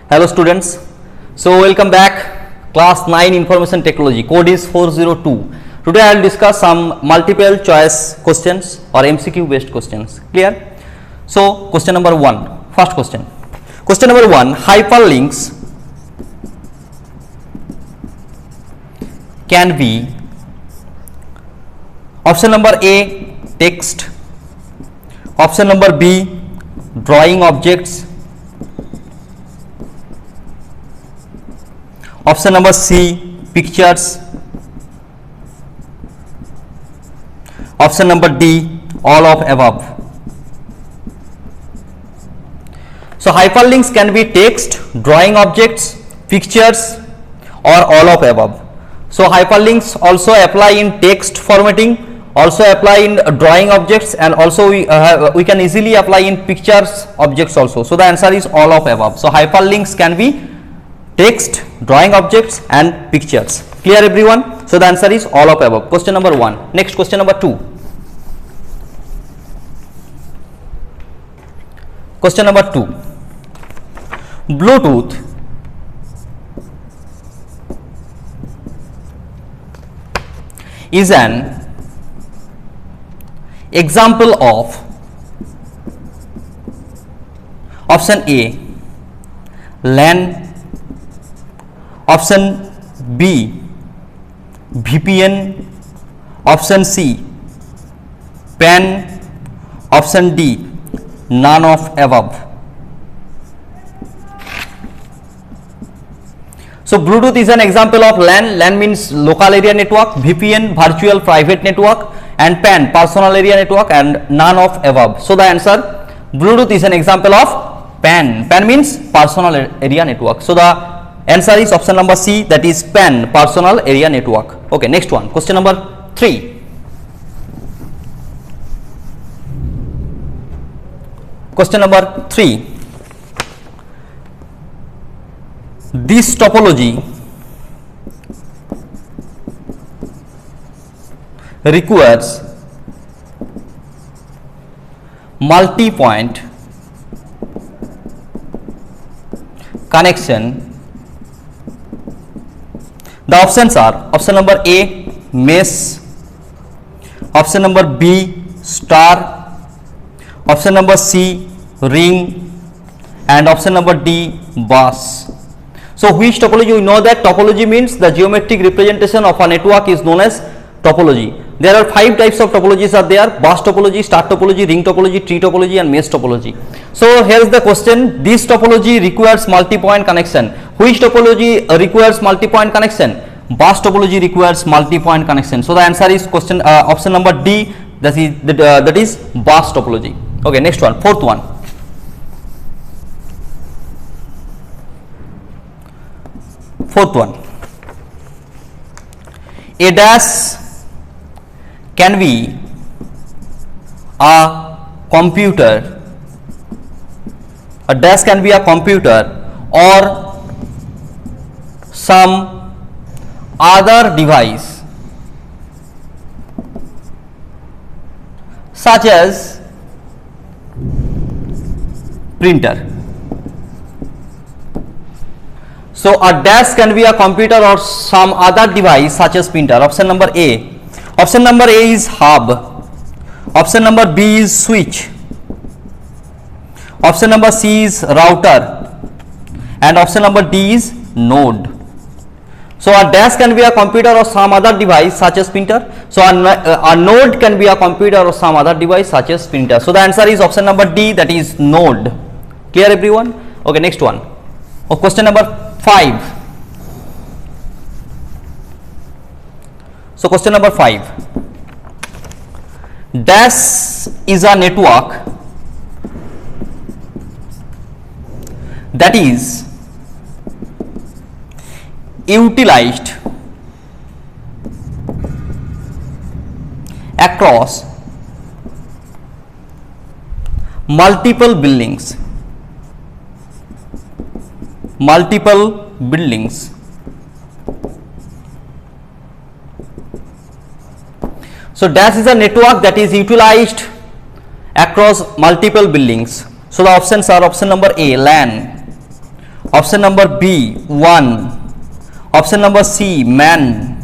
Hello students, so welcome back class 9 information technology, code is 402. Today I will discuss some multiple choice questions or MCQ based questions. Clear? So question number 1, first question number 1, hyperlinks can be option number A text, option number B drawing objects, option number C pictures, option number D all of above. So hyperlinks can be text, drawing objects, pictures or all of above. So hyperlinks also apply in text formatting, also apply in drawing objects, and also we can easily apply in pictures objects also. So the answer is all of above. So hyperlinks can be text, drawing objects and pictures. Clear everyone? So the answer is all of above. Question number 1. Next question number 2. Question number 2. Bluetooth is an example of option A LAN, option B VPN, option C PAN, option D none of above. So Bluetooth is an example of LAN. LAN means local area network, VPN virtual private network, and PAN personal area network, and none of above. So the answer, Bluetooth is an example of PAN. PAN means personal area network. So the answer is option number C, that is PAN, personal area network. Okay, next one, question number 3. Question number 3. This topology requires multi-point connection. The options are option number A mesh, option number B star, option number C ring, and option number D bus. So which topology? We know that topology means the geometric representation of a network is known as topology. There are 5 types of topologies are there: bus topology, star topology, ring topology, tree topology and mesh topology. So here is the question, this topology requires multi-point connection. Which topology requires multi-point connection? Bus topology requires multi-point connection. So the answer is question option number D, that is bus topology. Okay, next one, fourth one. Fourth one, a dash can be a computer, a dash can be a computer or some other device such as printer. So a dash can be a computer or some other device such as printer. Option number A. Option number A is hub. Option number B is switch. Option number C is router. And option number D is node. So a dash can be a computer or some other device such as printer. So a node can be a computer or some other device such as printer. So the answer is option number D, that is node. Clear everyone? Okay, next one. Question number 5. So question number 5. Dash is a network that is utilized across multiple buildings. So dash is a network that is utilized across multiple buildings. So the options are option number A LAN, Option number B, 1. Option number C, man.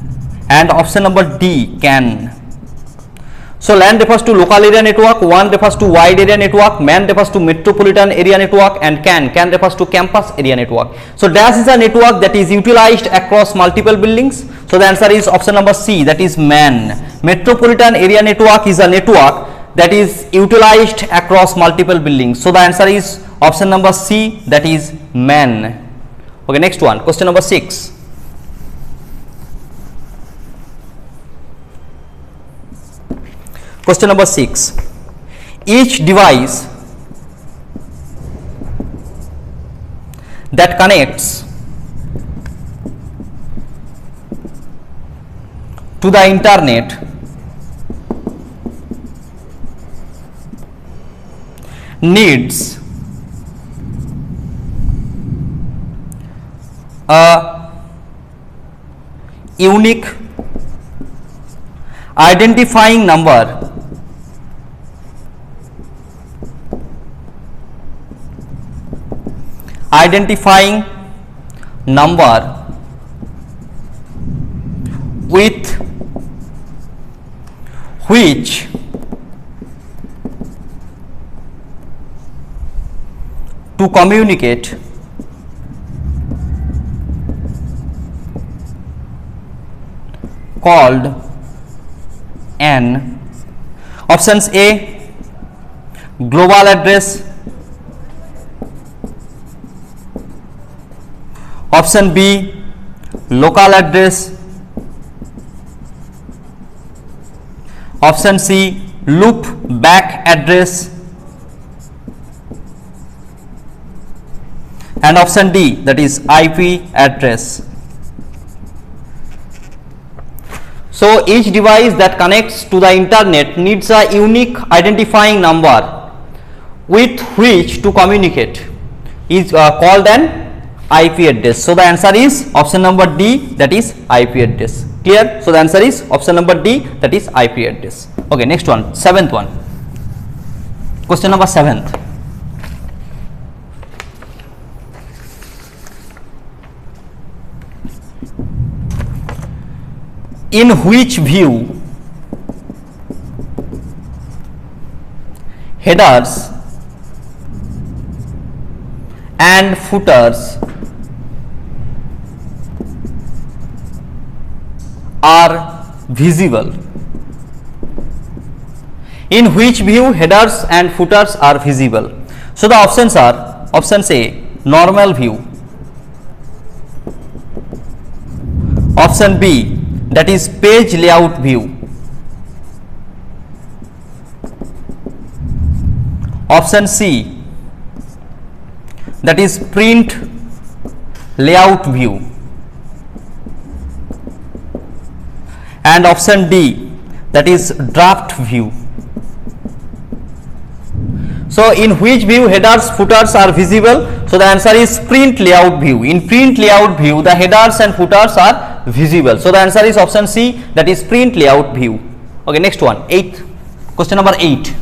And option number D, can. So land refers to local area network, 1 refers to wide area network, man refers to metropolitan area network, and can refers to campus area network. So dash is a network that is utilized across multiple buildings. So the answer is option number C, that is man. Metropolitan area network is a network that is utilized across multiple buildings. So the answer is option number C, that is man. Okay, next one, question number 6. Question number 6. Each device that connects to the internet needs a unique identifying number with which to communicate called an options A, global address, option B, local address, option C, loop back address, and option D, that is IP address. So each device that connects to the internet needs a unique identifying number with which to communicate is called an IP address. So the answer is option number D, that is IP address. Clear? So the answer is option number D, that is IP address. Okay, next one, 7th one. Question number 7th. In which view headers and footers are visible? In which view headers and footers are visible? So the options are options A, normal view, option B, that is page layout view, option C, that is print layout view, and option D, that is draft view. So in which view headers footers are visible? So the answer is print layout view. In print layout view the headers and footers are visible. So the answer is option C, that is print layout view. Okay, next one, 8th, question number 8.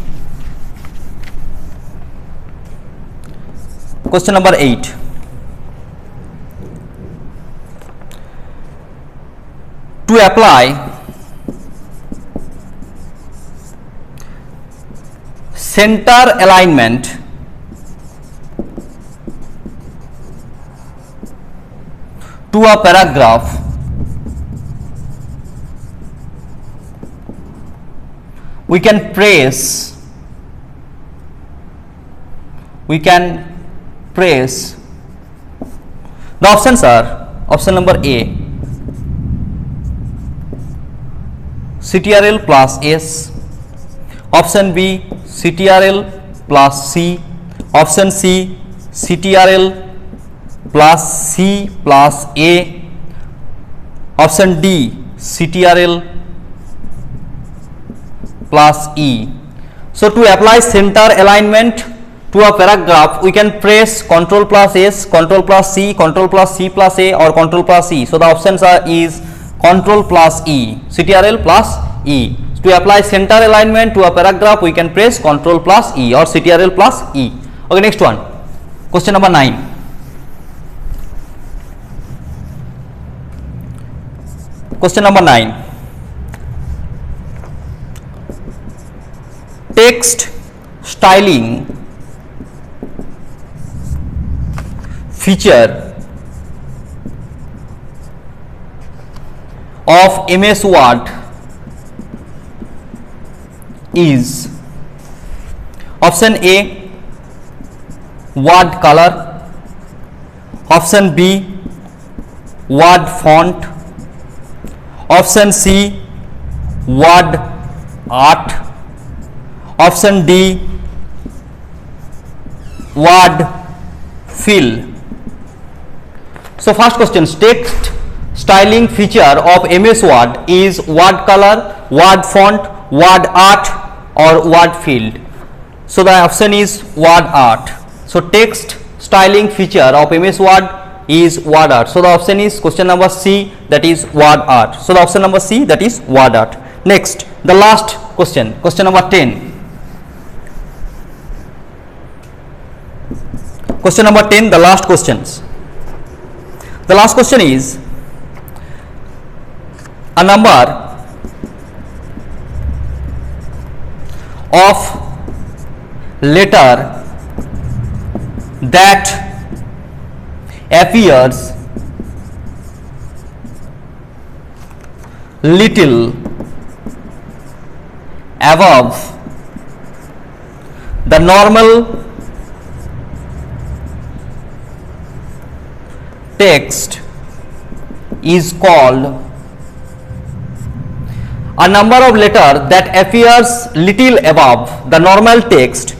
Question number 8. To apply center alignment to a paragraph, we can press the options are option number A, CTRL plus S, option B, CTRL plus C, option C, CTRL plus C plus A, option D, CTRL plus E. So to apply center alignment to a paragraph, we can press Ctrl plus S, Ctrl plus C, Ctrl plus C plus A, or Ctrl plus E. So the options are is Ctrl plus E, CTRL plus E. To apply center alignment to a paragraph, we can press Ctrl plus E or CTRL plus E. Okay, next one, question number 9. Question number 9. Text styling feature of MS Word is option A word color, option B word font, option C word art, option D word fill. So first question, text styling feature of MS Word is word color, word font, word art or word field. So the option is word art. So text styling feature of MS Word is word art. So the option is question number C, that is word art. So the option number C, that is word art. Next, the last question, question number 10. Question number 10, the last questions. The last question is a number of letter that appears little above the normal text is called, a number of letter that appears little above the normal text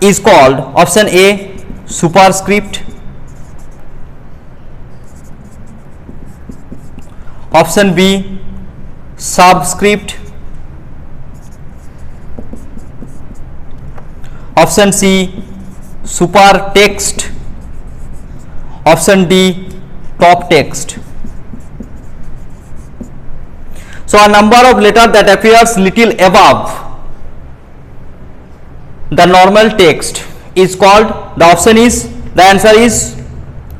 is called option A superscript, option B subscript, option C supertext, option D top text. So a number of letter that appears little above the normal text is called, the option is, the answer is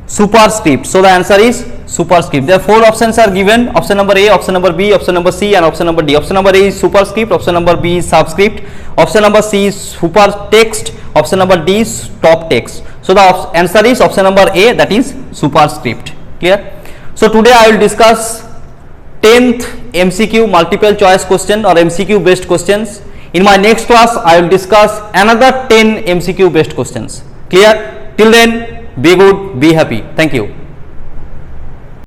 superscript. So the answer is superscript. There are 4 options are given, option number A, option number B, option number C and option number D. Option number A is superscript, option number B is subscript, option number C is supertext, option number D is top text. So the answer is option number A, that is superscript. Clear? So today I will discuss 10th MCQ multiple choice question or MCQ based questions. In my next class I will discuss another 10 MCQ based questions. Clear? Till then, be good, be happy. Thank you.